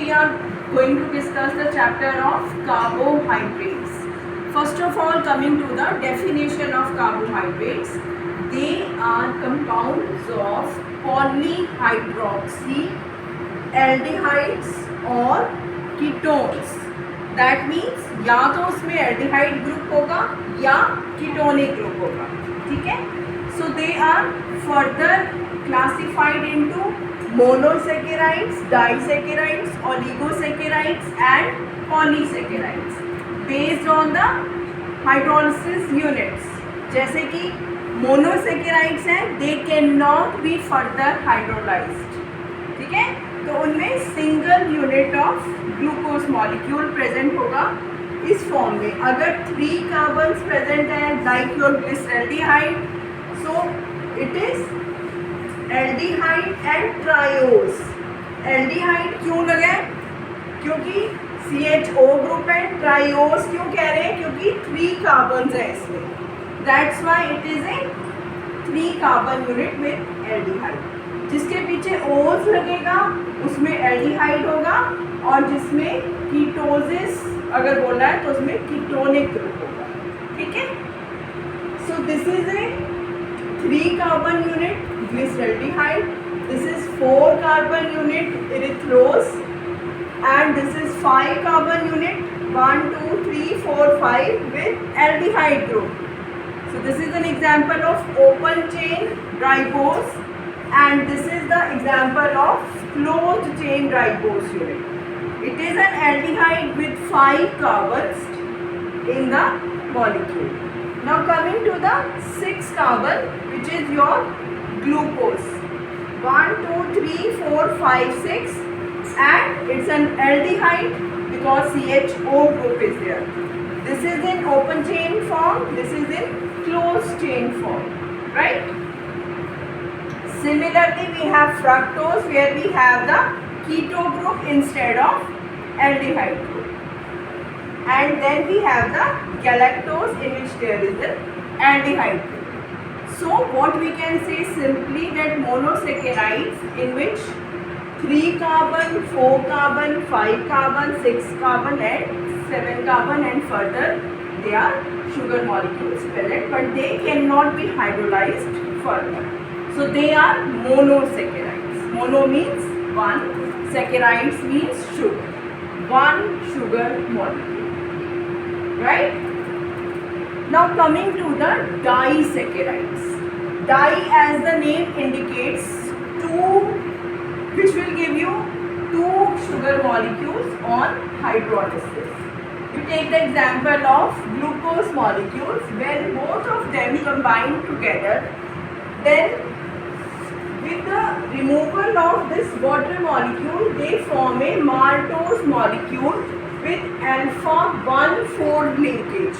we are going to discuss the chapter of carbohydrates. First of all, coming to the definition of carbohydrates, they are compounds of polyhydroxy aldehydes or ketones. That means या तो उसमें aldehyde group होगा या ketonic group होगा. ठीक है. So they are further classified into monosaccharides, disaccharides, oligosaccharides and polysaccharides based on the hydrolysis units. जैसे कि monosaccharides हैं, they cannot be further hydrolyzed. ठीक है. तो उनमें single unit of glucose molecule present होगा इस फॉर्म में. अगर 3 कार्बन्स प्रेजेंट है like your glyceraldehyde, so it is aldehyde and triose. Aldehyde क्यों लगे? क्योंकि CHO ग्रुप है. ट्रायोज क्यों कह रहे हैं? क्योंकि 3 कार्बन्स है इसमें. That's why it is a 3 carbon unit with aldehyde. जिसके पीछे ओज लगेगा उसमें एल्डिहाइड होगा और जिसमें कीटोसिस अगर बोलना है तो उसमें कीटोनिक ग्रुप होगा. ठीक है. So this is a 3 carbon unit glyceraldehyde, this is 4 carbon unit इरिथ्रोज and this is 5 carbon unit 1 2 3 4 5 with aldehyde group. So this is an example of open chain ribose and this is the example of closed chain ribose unit. It is an aldehyde with 5 carbons in the molecule. Now coming to the 6 carbon, which is your glucose. 1 2 3 4 5 6 and it's an aldehyde because CHO group is there. This is in open chain form, this is in closed chain form, right? Similarly, we have fructose where we have the keto group instead of aldehyde group. And then we have the galactose in which there is the aldehyde group. So what we can say simply that monosaccharides in which 3 carbon, 4 carbon, 5 carbon, 6 carbon and 7 carbon and further they are sugar molecules present but they cannot be hydrolyzed further. So they are monosaccharides. Mono means one, saccharides means sugar. One sugar molecule. Right? Now coming to the disaccharides. Di as the name indicates two, which will give you 2 sugar molecules on hydrolysis. You take the example of glucose molecules. When both of them combine together, then with the removal of this water molecule, they form a maltose molecule with alpha 1,4 linkage.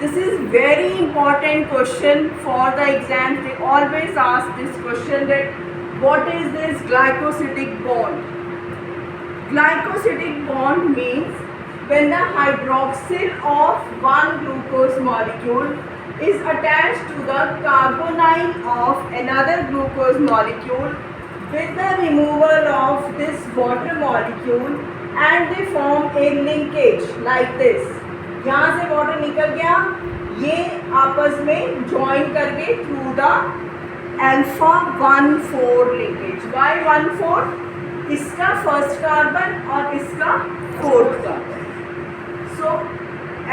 This is very important question for the exam. They always ask this question that what is this glycosidic bond? Glycosidic bond means when the hydroxyl of one glucose molecule is attached to the carbonyl of another glucose molecule with the removal of this water molecule and they form a linkage like this. यहाँ से water निकल गया, ये आपस में join करके through the alpha 1,4 linkage. Why 1,4? इसका first carbon और इसका fourth carbon. So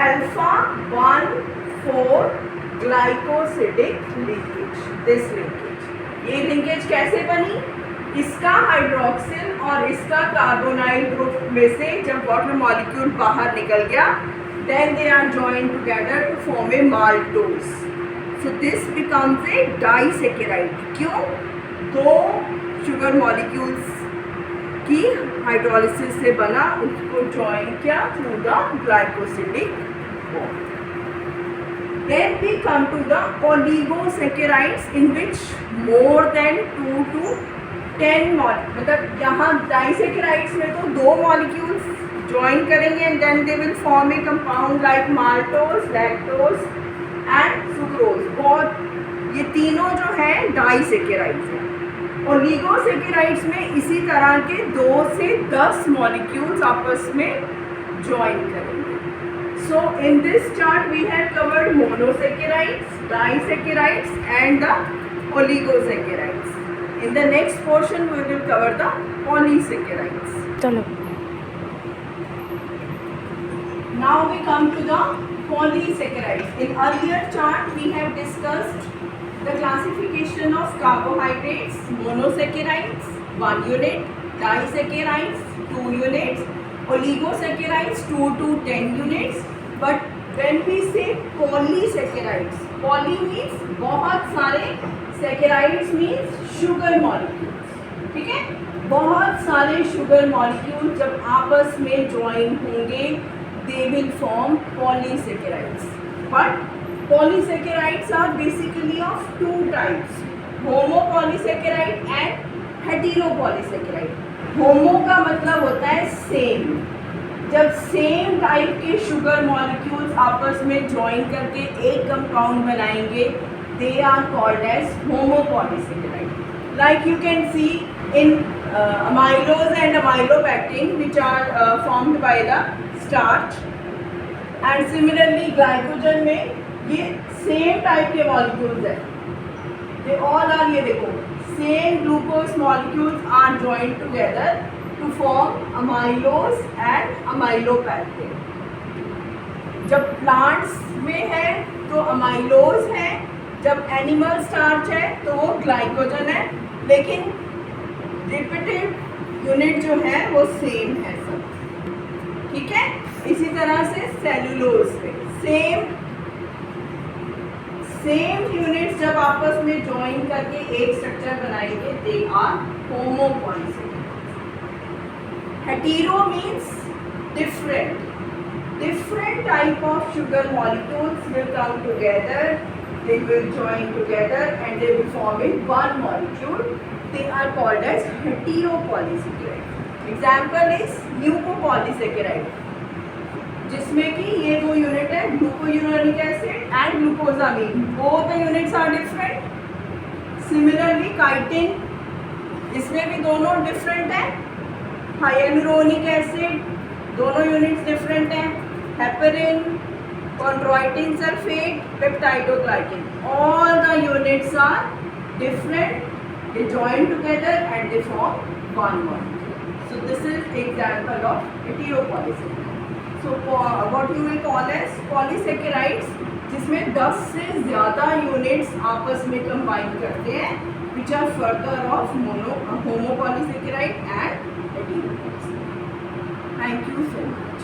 alpha 1,4 glycosidic linkage. This linkage, ये लिंकेज कैसे बनी? इसका हाइड्रोक्सिल और इसका कार्बोनाइल ग्रुप में से जब वाटर मॉलिक्यूल बाहर निकल गया, then they are joined together to form a maltose. So this becomes a disaccharide. क्यों? 2 शुगर मॉलिक्यूल्स की हाइड्रोलिसिस से बना, उसको ज्वाइन किया through the glycosidic bond. Then we come to the oligosaccharides in which more than 2 to 10 मतलब यहाँ disaccharides में तो 2 मॉलिक्यूल्स ज्वाइन करेंगे and then they will form a compound like maltose, lactose and sucrose. बहुत ये तीनों जो हैं डाइसेक्राइड्स हैं. ओलिगोसैकेराइड्स में इसी तरह के 2 से 10 मॉलिक्यूल्स आपस में ज्वाइन करेंगे. So in this chart we have covered monosaccharides, disaccharides and the oligosaccharides. In the next portion we will cover the polysaccharides. चलो. Now we come to the polysaccharides. In earlier chart we have discussed the classification of carbohydrates: monosaccharides 1 unit, disaccharides 2 units, oligosaccharides 2 to 10 units. But when we say polysaccharides, poly means बहुत सारे, saccharides means sugar molecules. ठीक है, बहुत सारे sugar molecules जब आपस में join होंगे they will form polysaccharides. But polysaccharides are basically of 2 types: homopolysaccharide and heteropolysaccharide. होमो का मतलब होता है सेम. जब सेम टाइप के शुगर मॉलिक्यूल्स आपस में ज्वाइन करके एक कंपाउंड बनाएंगे they are called as homopolysaccharide. Like you can see in amylose and amylopectin which are formed by the starch, and similarly glycogen में ये सेम टाइप के मॉलिक्यूल्स हैं. दे ऑल आर, ये देखो, same glucose molecules are joined together to form amylose and amylopectin. जब plants में है तो amylose है, जब animal starch है तो वो glycogen है, लेकिन रिपीटेड यूनिट जो है वो सेम है सब. ठीक है, इसी तरह से सेलुलोज पे सेम यूनिट्स जब आपस में ज्वाइन करके एक स्ट्रक्चर बनाएंगे they are homopolysaccharide. Hetero means different type of sugar molecules will come together, they will join together and they will form in one molecule. They are called as heteropolysaccharide. Example is mucopolysaccharide, जिसमें कि ये 2 unit है, glucuronic acid and glucosamine. Both the units are different. Similarly chitin, इसमें भी दोनों different है. Hyaluronic acid, दोनों units different हैं. Heparin, chondroitin sulfate, peptidoglycan, all the units are different. They join together and they form one molecule. So this is example of heteropolysaccharide. So what you will call as polysaccharides, जिसमें 10 से ज़्यादा units आपस में combine करते हैं, which are further of homopolysaccharide and heteropolysaccharide. Thank you so much.